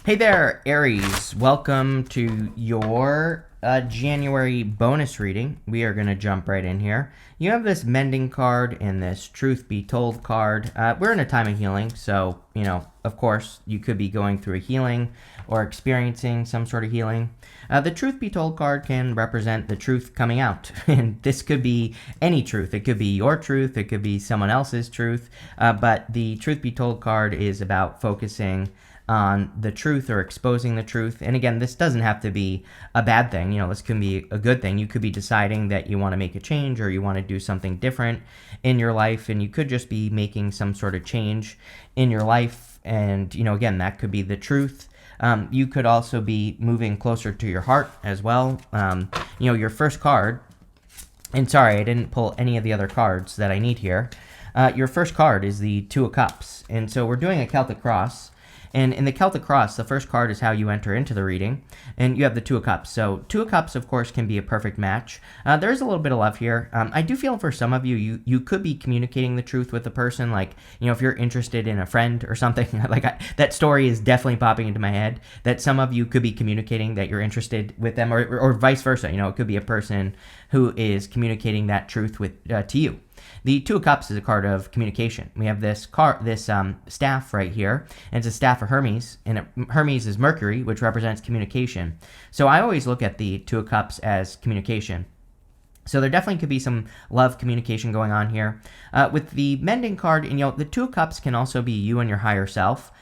Hey there, Aries. Welcome to your January bonus reading. We are going to jump right in here. You have this mending card and this truth be told card. We're in a time of healing, so, of course, you could be going through a healing or experiencing some sort of healing. The truth be told card can represent the truth coming out. And this could be any truth. It could be your truth. It could be someone else's truth. But the truth be told card is about focusing on the truth or exposing the truth. And again, this doesn't have to be a bad thing. This can be a good thing. You could be deciding that you want to make a change or you want to do something different in your life. And you could just be making some sort of change in your life. And, again, that could be the truth. You could also be moving closer to your heart as well. Your first card, and sorry, I didn't pull any of the other cards that I need here. Your first card is the Two of Cups. And so we're doing a Celtic cross. And in the Celtic cross, the first card is how you enter into the reading, and you have the Two of Cups. So Two of Cups, of course, can be a perfect match. There is a little bit of love here. I do feel for some of you, you could be communicating the truth with a person, like, if you're interested in a friend or something. That story is definitely popping into my head, that some of you could be communicating that you're interested with them, or vice versa. It could be a person who is communicating that truth to you. The Two of Cups is a card of communication. We have this staff right here, and it's a staff of Hermes, and Hermes is Mercury, which represents communication. So I always look at the Two of Cups as communication. So there definitely could be some love communication going on here. With the mending card, and the Two of Cups can also be you and your higher self.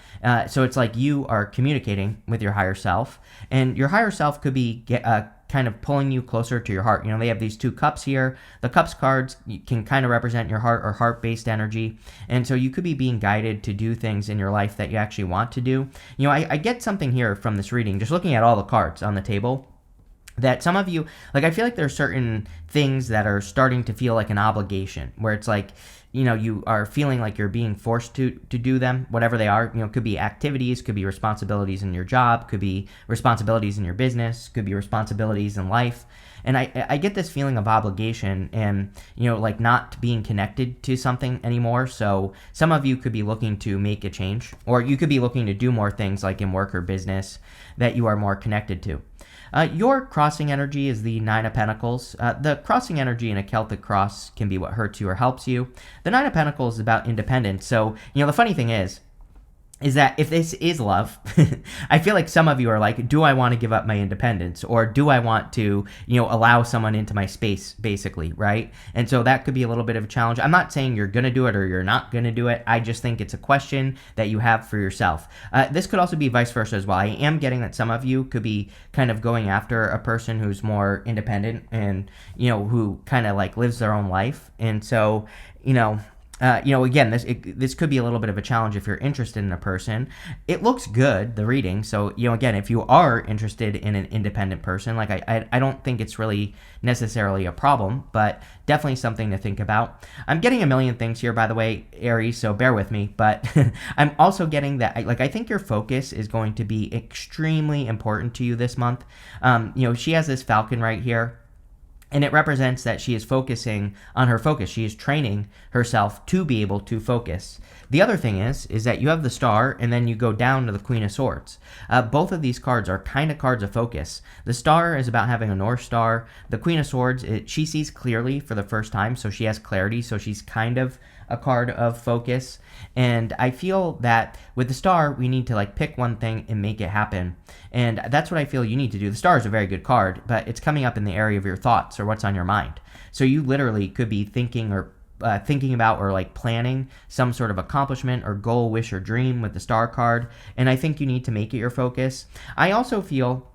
So it's like you are communicating with your higher self, and your higher self could be kind of pulling you closer to your heart. They have these two cups here. The cups cards can kind of represent your heart or heart-based energy. And so you could be being guided to do things in your life that you actually want to do. I get something here from this reading, just looking at all the cards on the table, that some of you, I feel like there are certain things that are starting to feel like an obligation, where it's like, you are feeling like you're being forced to do them, whatever they are. Could be activities, could be responsibilities in your job, could be responsibilities in your business, could be responsibilities in life. And I get this feeling of obligation and, not being connected to something anymore. So some of you could be looking to make a change, or you could be looking to do more things like in work or business that you are more connected to. Your crossing energy is the Nine of Pentacles. The crossing energy in a Celtic cross can be what hurts you or helps you. The Nine of Pentacles is about independence. So, the funny thing is that if this is love, I feel like some of you are like, do I want to give up my independence? Or do I want to, allow someone into my space, basically, right? And so that could be a little bit of a challenge. I'm not saying you're going to do it or you're not going to do it. I just think it's a question that you have for yourself. This could also be vice versa as well. I am getting that some of you could be kind of going after a person who's more independent and, who kind of lives their own life. And so, again, this could be a little bit of a challenge if you're interested in a person. It looks good, the reading. So, again, if you are interested in an independent person, I don't think it's really necessarily a problem, but definitely something to think about. I'm getting a million things here, by the way, Aries, so bear with me. But I'm also getting that, I think your focus is going to be extremely important to you this month. She has this falcon right here. And it represents that she is focusing on her focus. She is training herself to be able to focus. The other thing is that you have the Star, and then you go down to the Queen of Swords. Both of these cards are kind of cards of focus. The Star is about having a North Star. The Queen of Swords, she sees clearly for the first time, so she has clarity. So she's kind of a card of focus. And I feel that with the Star, we need to pick one thing and make it happen. And that's what I feel you need to do. The Star is a very good card, but it's coming up in the area of your thoughts or what's on your mind. So you literally could be thinking about or planning some sort of accomplishment or goal, wish, or dream with the Star card. And I think you need to make it your focus. I also feel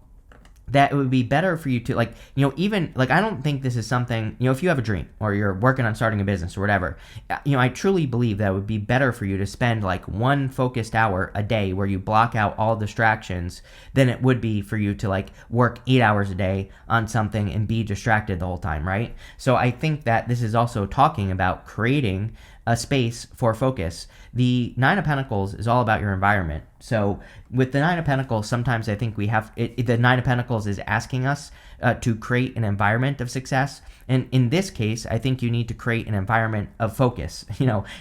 that it would be better for you to I don't think this is something, if you have a dream or you're working on starting a business or whatever, I truly believe that it would be better for you to spend one focused hour a day where you block out all distractions than it would be for you to work 8 hours a day on something and be distracted the whole time, right? So I think that this is also talking about creating a space for focus. The Nine of Pentacles is all about your environment. So with the Nine of Pentacles, sometimes I think we have the Nine of Pentacles is asking us to create an environment of success. And in this case, I think you need to create an environment of focus,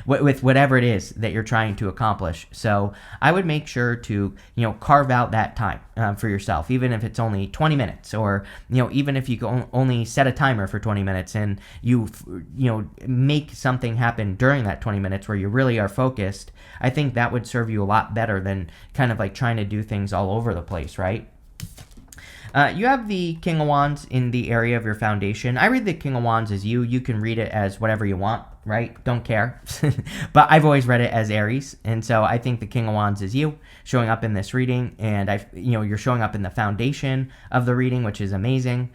with whatever it is that you're trying to accomplish. So I would make sure to, carve out that time for yourself, even if it's only 20 minutes, or, even if you can only set a timer for 20 minutes and you make something happen during that 20 minutes where you really are focused. I think that would serve you a lot better than kind of like trying to do things all over the place, right? You have the King of Wands in the area of your foundation. I read the King of Wands as you. You can read it as whatever you want, right? Don't care. But I've always read it as Aries. And so I think the King of Wands is you showing up in this reading. And you're showing up in the foundation of the reading, which is amazing.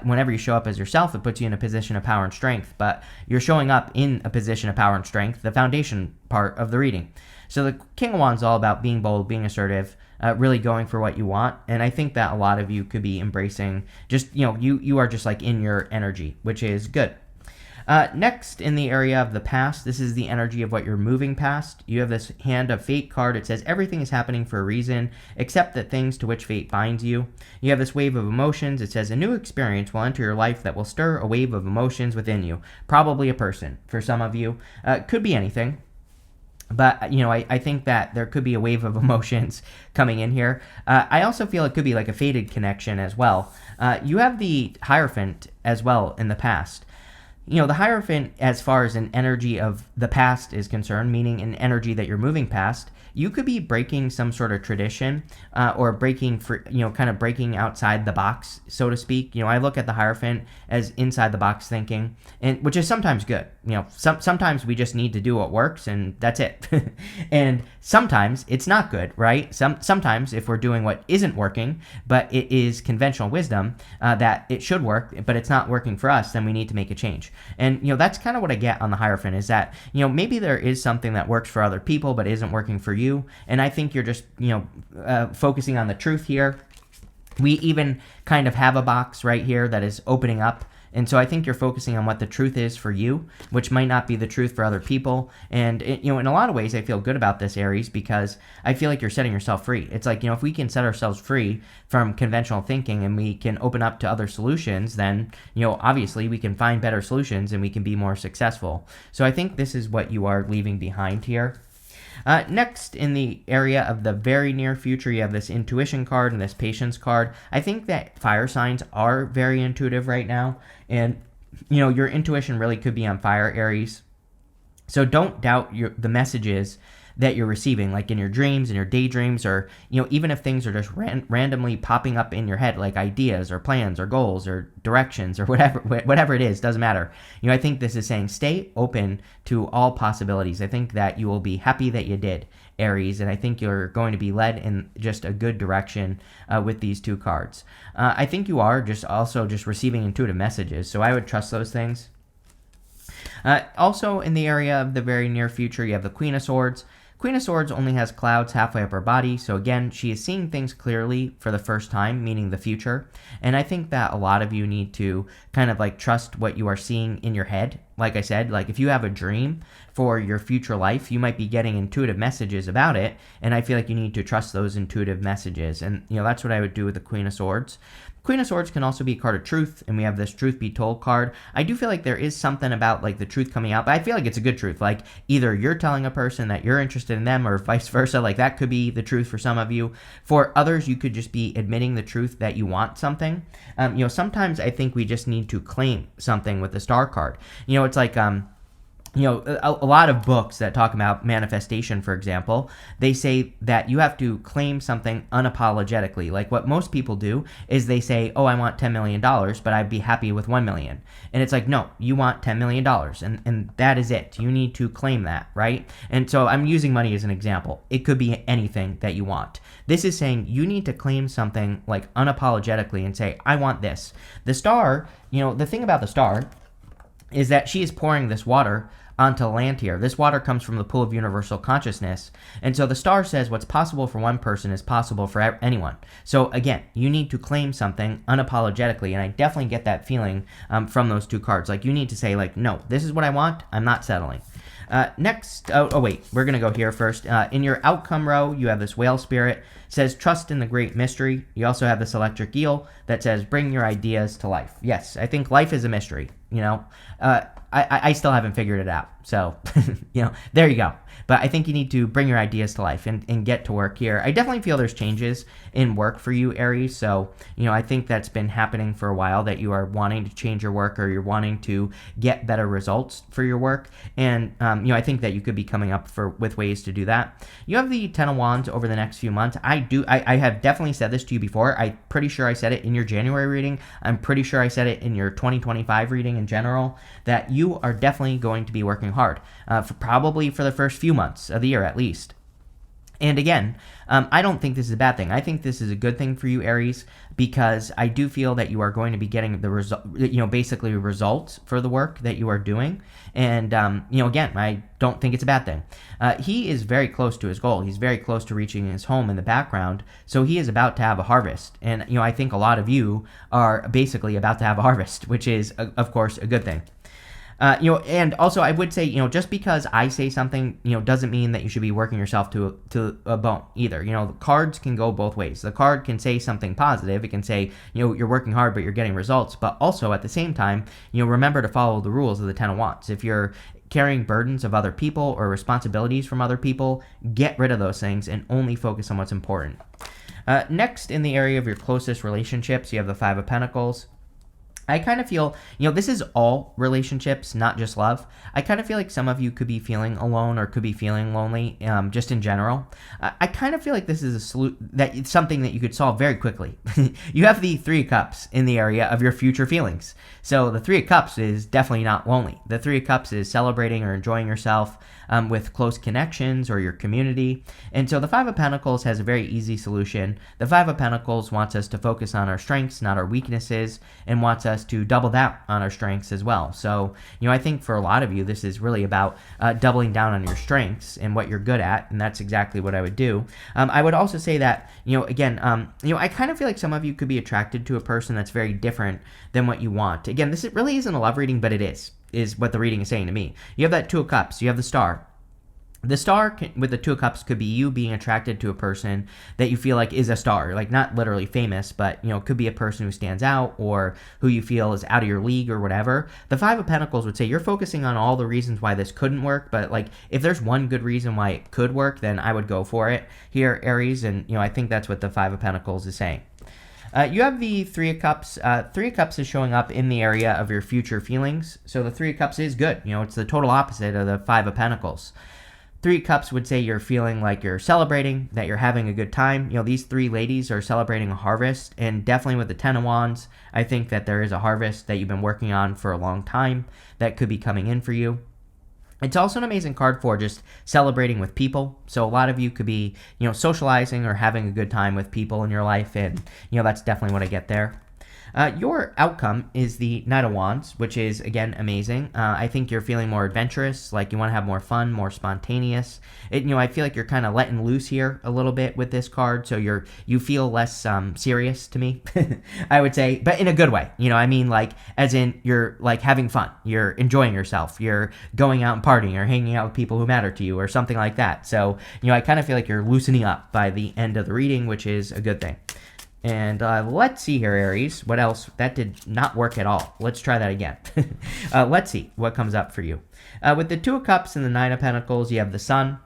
Whenever you show up as yourself, it puts you in a position of power and strength. But you're showing up in a position of power and strength, the foundation part of the reading. So the King of Wands is all about being bold, being assertive, really going for what you want. And I think that a lot of you could be embracing just, you are just like in your energy, which is good. Next, in the area of the past, this is the energy of what you're moving past. You have this Hand of Fate card. It says everything is happening for a reason, except the things to which fate binds you. You have this wave of emotions. It says a new experience will enter your life that will stir a wave of emotions within you. Probably a person for some of you. Could be anything. But, I think that there could be a wave of emotions coming in here. I also feel it could be like a fated connection as well. You have the Hierophant as well in the past. The Hierophant, as far as an energy of the past is concerned, meaning an energy that you're moving past, you could be breaking some sort of tradition or breaking outside the box, so to speak. I look at the Hierophant as inside the box thinking, and which is sometimes good. Sometimes we just need to do what works, and that's it. And sometimes it's not good, right? Sometimes if we're doing what isn't working, but it is conventional wisdom that it should work, but it's not working for us, then we need to make a change. And that's kind of what I get on the Hierophant is that maybe there is something that works for other people but isn't working for you. And I think you're just focusing on the truth here. We even kind of have a box right here that is opening up. And so I think you're focusing on what the truth is for you, which might not be the truth for other people. And, in a lot of ways, I feel good about this, Aries, because I feel like you're setting yourself free. It's like, if we can set ourselves free from conventional thinking and we can open up to other solutions, then, obviously we can find better solutions and we can be more successful. So I think this is what you are leaving behind here. Next, in the area of the very near future, you have this intuition card and this patience card. I think that fire signs are very intuitive right now. And, your intuition really could be on fire, Aries. So don't doubt the messages that you're receiving, like in your dreams and your daydreams, or, even if things are just randomly popping up in your head, like ideas or plans or goals or directions or whatever it is, doesn't matter. I think this is saying stay open to all possibilities. I think that you will be happy that you did, Aries, and I think you're going to be led in just a good direction with these two cards. I think you are also receiving intuitive messages, so I would trust those things. Also, in the area of the very near future, you have the Queen of Swords. Queen of Swords only has clouds halfway up her body, so again, she is seeing things clearly for the first time, meaning the future. And I think that a lot of you need to kind of like trust what you are seeing in your head. Like I said, like if you have a dream for your future life, you might be getting intuitive messages about it, and I feel like you need to trust those intuitive messages. And, that's what I would do with the Queen of Swords. Queen of Swords can also be a card of truth, and we have this Truth Be Told card. I do feel like there is something about like the truth coming out, but I feel like it's a good truth. Like either you're telling a person that you're interested in them or vice versa. Like that could be the truth for some of you. For others, you could just be admitting the truth that you want something. Sometimes I think we just need to claim something with the Star card. It's like, a lot of books that talk about manifestation, for example, they say that you have to claim something unapologetically. Like what most people do is they say, oh, I want $10 million, but I'd be happy with $1 million. And it's like, no, you want $10 million, and that is it. You need to claim that, right? And so I'm using money as an example. It could be anything that you want. This is saying you need to claim something like unapologetically and say, I want this. The star, the thing about the star is that she is pouring this water onto land here. This water comes from the pool of universal consciousness. And so the star says what's possible for one person is possible for anyone. So again, you need to claim something unapologetically. And I definitely get that feeling from those two cards. Like you need to say like, no, this is what I want. I'm not settling. Next, oh wait, we're going to go here first. In your outcome row, you have this whale spirit. It says, trust in the great mystery. You also have this electric eel that says, bring your ideas to life. Yes, I think life is a mystery, you know. I still haven't figured it out. So, you know, there you go. But I think you need to bring your ideas to life and get to work here. I definitely feel there's changes in work for you, Aries. So, you know, I think that's been happening for a while, that you are wanting to change your work, or you're wanting to get better results for your work. And, you know, I think that you could be coming up with ways to do that. You have the Ten of Wands over the next few months. I have definitely said this to you before. I'm pretty sure I said it in your January reading. I'm pretty sure I said it in your 2025 reading in general, that you are definitely going to be working hard, probably for the first few months of the year at least. And again, I don't think this is a bad thing. I think this is a good thing for you, Aries, because I do feel that you are going to be getting the result, you know, basically results for the work that you are doing. And, you know, again, I don't think it's a bad thing. He is very close to his goal. He's very close to reaching his home in the background. So he is about to have a harvest. And, you know, I think a lot of you are basically about to have a harvest, which is, of course, a good thing. You know, and also I would say, you know, just because I say something, you know, doesn't mean that you should be working yourself to a bone either. You know, the cards can go both ways. The card can say something positive. It can say, you know, you're working hard, but you're getting results. But also at the same time, you know, remember to follow the rules of the Ten of Wands. If you're carrying burdens of other people or responsibilities from other people, get rid of those things and only focus on what's important. Next, in the area of your closest relationships, you have the Five of Pentacles. I kind of feel, you know, this is all relationships, not just love. I kind of feel like some of you could be feeling alone or could be feeling lonely, just in general. I kind of feel like this is something that you could solve very quickly. You have the Three of Cups in the area of your future feelings. So the Three of Cups is definitely not lonely. The Three of Cups is celebrating or enjoying yourself with close connections or your community. And so the Five of Pentacles has a very easy solution. The Five of Pentacles wants us to focus on our strengths, not our weaknesses, and wants us to double down on our strengths as well. So, you know, I think for a lot of you, this is really about doubling down on your strengths and what you're good at, and that's exactly what I would do. I would also say that, you know, again, you know, I kind of feel like some of you could be attracted to a person that's very different than what you want. Again, this really isn't a love reading, but it is what the reading is saying to me. You have that Two of Cups. You have the Star. The star with the Two of Cups could be you being attracted to a person that you feel like is a star, like not literally famous, but, you know, it could be a person who stands out or who you feel is out of your league or whatever. The Five of Pentacles would say you're focusing on all the reasons why this couldn't work, but like if there's one good reason why it could work, then I would go for it here, Aries, and, you know, I think that's what the Five of Pentacles is saying. You have the Three of Cups. Three of Cups is showing up in the area of your future feelings. So the Three of Cups is good. You know, it's the total opposite of the Five of Pentacles. Three of Cups would say you're feeling like you're celebrating, that you're having a good time. You know, these three ladies are celebrating a harvest, and definitely with the Ten of Wands, I think that there is a harvest that you've been working on for a long time that could be coming in for you. It's also an amazing card for just celebrating with people. So a lot of you could be, you know, socializing or having a good time with people in your life, and, you know, that's definitely what I get there. Your outcome is the Knight of Wands, which is, again, amazing. I think you're feeling more adventurous, like you want to have more fun, more spontaneous. You know, I feel like you're kind of letting loose here a little bit with this card, so you feel less serious to me, I would say, but in a good way. You know, I mean, like, as in you're, like, having fun. You're enjoying yourself. You're going out and partying or hanging out with people who matter to you or something like that. So, you know, I kind of feel like you're loosening up by the end of the reading, which is a good thing. And let's see here, Aries. What else? That did not work at all. Let's try that again. Let's see what comes up for you. With the Two of Cups and the Nine of Pentacles, you have the Sun.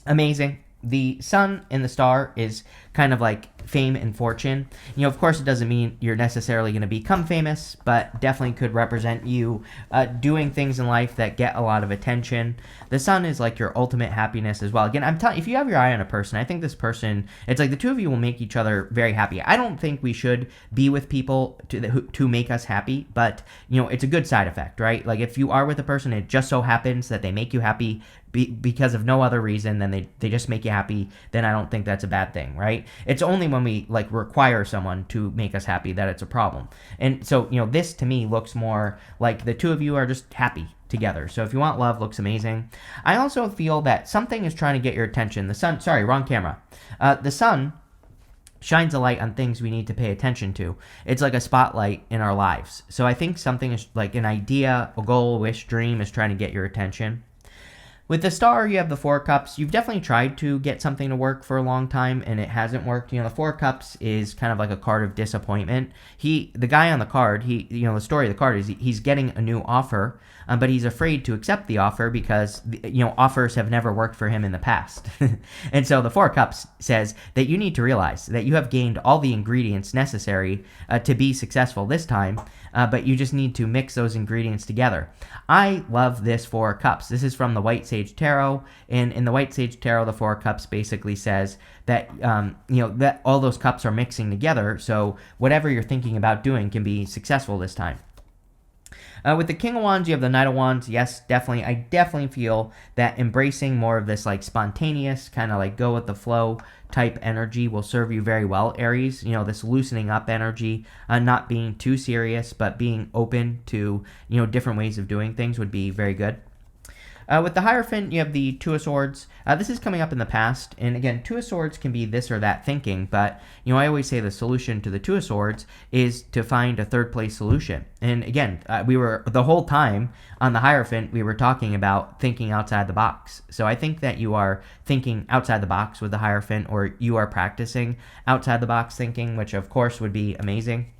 Amazing. The Sun and the Star is kind of like fame and fortune. You know, of course, it doesn't mean you're necessarily going to become famous, but definitely could represent you doing things in life that get a lot of attention. The Sun is like your ultimate happiness as well. Again, I'm telling you, if you have your eye on a person, I think this person, it's like the two of you will make each other very happy. I don't think we should be with people to make us happy, but, you know, it's a good side effect, right? Like if you are with a person, it just so happens that they make you happy because of no other reason than they just make you happy, then I don't think that's a bad thing, right? It's only when we like require someone to make us happy that it's a problem. And so, you know, this to me looks more like the two of you are just happy together. So if you want love, looks amazing. I also feel that something is trying to get your attention. The Sun, sorry, wrong camera. The Sun shines a light on things we need to pay attention to. It's like a spotlight in our lives. So I think something is like an idea, a goal, wish, dream is trying to get your attention. With the Star, you have the Four of Cups. You've definitely tried to get something to work for a long time, and it hasn't worked. The Four of Cups is kind of like a card of disappointment. The guy on the card, the story of the card is he's getting a new offer, but he's afraid to accept the offer because, offers have never worked for him in the past. And so the Four of Cups says that you need to realize that you have gained all the ingredients necessary to be successful this time, but you just need to mix those ingredients together. I love this Four of Cups. This is from the White Sage Tarot, and in the White Sage Tarot, the Four of Cups basically says that that all those cups are mixing together, so whatever you're thinking about doing can be successful this time. With the King of Wands, you have the Knight of Wands. Yes, definitely. I definitely feel that embracing more of this like spontaneous, kind of like go with the flow type energy will serve you very well, Aries. This loosening up energy, not being too serious, but being open to, different ways of doing things would be very good. With the Hierophant, you have the Two of Swords. This is coming up in the past, and again, Two of Swords can be this or that thinking, but, I always say the solution to the Two of Swords is to find a third place solution. And again, the whole time on the Hierophant, we were talking about thinking outside the box. So I think that you are thinking outside the box with the Hierophant, or you are practicing outside the box thinking, which of course would be amazing.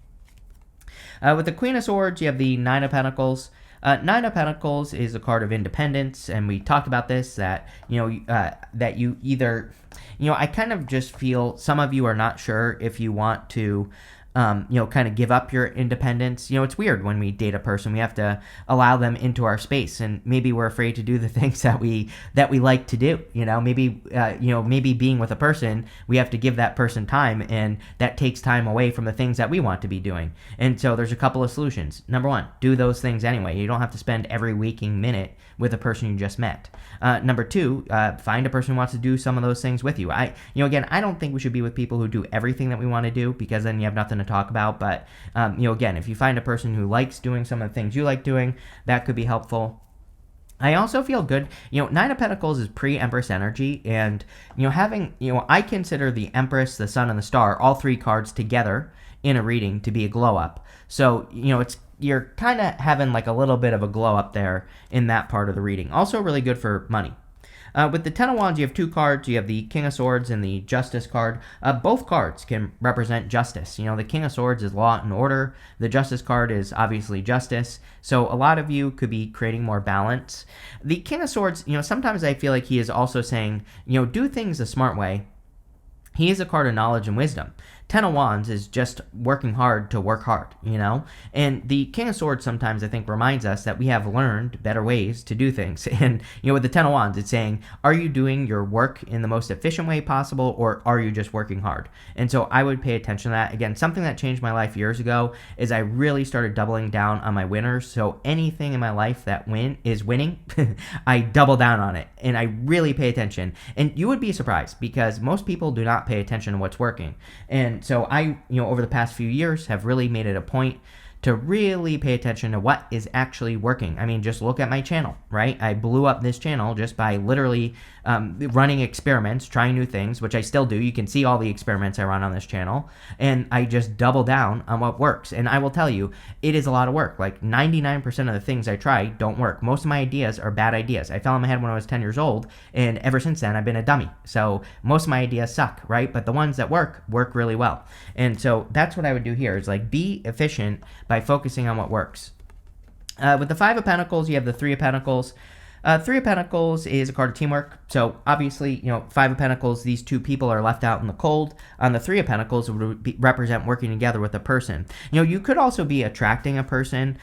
With the Queen of Swords, you have the Nine of Pentacles. Nine of Pentacles is a card of independence, and we talked about this, that, that you either, I kind of just feel some of you are not sure if you want to, kind of give up your independence. It's weird when we date a person, we have to allow them into our space, and maybe we're afraid to do the things that we like to do. Maybe being with a person, we have to give that person time, and that takes time away from the things that we want to be doing. And so there's a couple of solutions. Number one, do those things anyway. You don't have to spend every waking minute with a person you just met. Number two, find a person who wants to do some of those things with you. I don't think we should be with people who do everything that we want to do, because then you have nothing to talk about. But, again, if you find a person who likes doing some of the things you like doing, that could be helpful. I also feel good. Nine of Pentacles is pre-Empress energy, and, I consider the Empress, the Sun, and the Star, all three cards together in a reading to be a glow up. So, you're kind of having like a little bit of a glow up there in that part of the reading. Also really good for money. With the Ten of Wands, you have two cards. You have the King of Swords and the Justice card. Both cards can represent justice. The King of Swords is law and order. The Justice card is obviously justice. So a lot of you could be creating more balance. The King of Swords, sometimes I feel like he is also saying, do things the smart way. He is a card of knowledge and wisdom. Ten of Wands is just working hard to work hard, And the King of Swords sometimes, I think, reminds us that we have learned better ways to do things. And, with the Ten of Wands, it's saying, are you doing your work in the most efficient way possible, or are you just working hard? And so I would pay attention to that. Again, something that changed my life years ago is I really started doubling down on my winners. So anything in my life that is winning, I double down on it. And I really pay attention. And you would be surprised, because most people do not pay attention to what's working. And so I, over the past few years, have really made it a point to really pay attention to what is actually working. I mean, just look at my channel, right? I blew up this channel just by literally running experiments, trying new things, which I still do. You can see all the experiments I run on this channel, and I just double down on what works. And I will tell you, it is a lot of work. Like 99% of the things I try don't work. Most of my ideas are bad ideas. I fell on my head when I was 10 years old, and ever since then, I've been a dummy. So most of my ideas suck, right? But the ones that work really well. And so that's what I would do here, is like be efficient by focusing on what works. With the Five of Pentacles, you have the Three of Pentacles. Three of Pentacles is a card of teamwork. So obviously, Five of Pentacles, these two people are left out in the cold. On the Three of Pentacles, it would represent working together with a person. You could also be attracting a person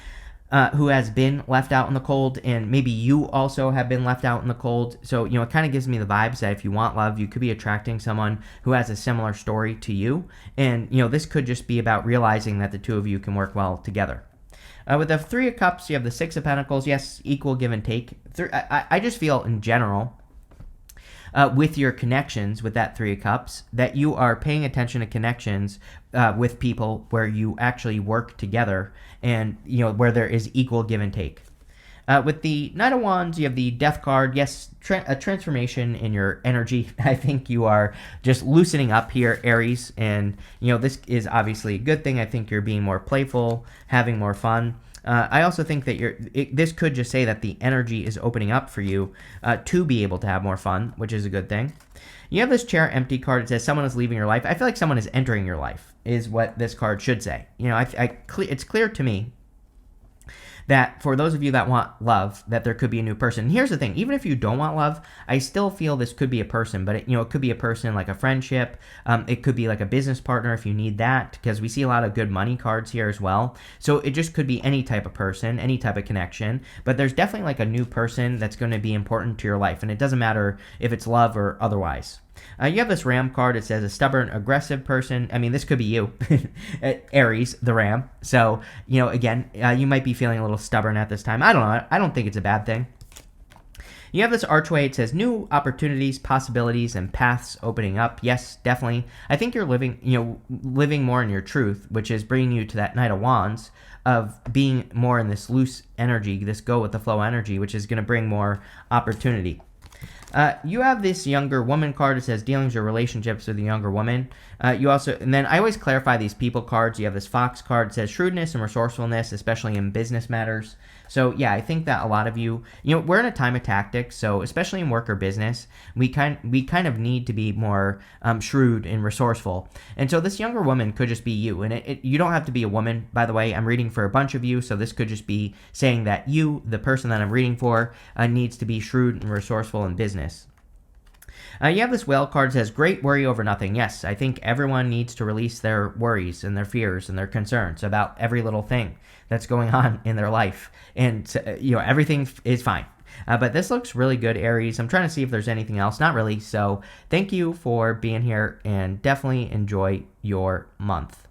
who has been left out in the cold, and maybe you also have been left out in the cold. So, it kind of gives me the vibes that if you want love, you could be attracting someone who has a similar story to you. And, this could just be about realizing that the two of you can work well together. With the Three of Cups, you have the Six of Pentacles. Yes, equal give and take. I just feel in general, with your connections with that Three of Cups, that you are paying attention to connections with people where you actually work together, and where there is equal give and take. With the Knight of Wands, you have the Death card. Yes, a transformation in your energy. I think you are just loosening up here, Aries. And, this is obviously a good thing. I think you're being more playful, having more fun. I also think that this could just say that the energy is opening up for you to be able to have more fun, which is a good thing. You have this chair empty card. It says someone is leaving your life. I feel like someone is entering your life is what this card should say. It's clear to me that for those of you that want love, that there could be a new person. And here's the thing, even if you don't want love, I still feel this could be a person, but it could be a person like a friendship. It could be like a business partner if you need that, because we see a lot of good money cards here as well. So it just could be any type of person, any type of connection, but there's definitely like a new person that's going to be important to your life. And it doesn't matter if it's love or otherwise. You have this Ram card. It says a stubborn, aggressive person. I mean, this could be you, Aries, the Ram. So, again, you might be feeling a little stubborn at this time. I don't know. I don't think it's a bad thing. You have this archway. It says new opportunities, possibilities, and paths opening up. Yes, definitely. I think you're living more in your truth, which is bringing you to that Knight of Wands of being more in this loose energy, this go with the flow energy, which is going to bring more opportunity. You have this younger woman card. It says dealings or relationships with a younger woman. And then I always clarify these people cards. You have this Fox card. It says shrewdness and resourcefulness, especially in business matters. So yeah, I think that a lot of you, we're in a time of tactics. So especially in work or business, we kind of need to be more shrewd and resourceful. And so this younger woman could just be you. And you don't have to be a woman, by the way. I'm reading for a bunch of you, so this could just be saying that you, the person that I'm reading for, needs to be shrewd and resourceful in business. You have this Whale card that says, great worry over nothing. Yes, I think everyone needs to release their worries and their fears and their concerns about every little thing that's going on in their life. And, everything is fine. But this looks really good, Aries. I'm trying to see if there's anything else. Not really. So thank you for being here, and definitely enjoy your month.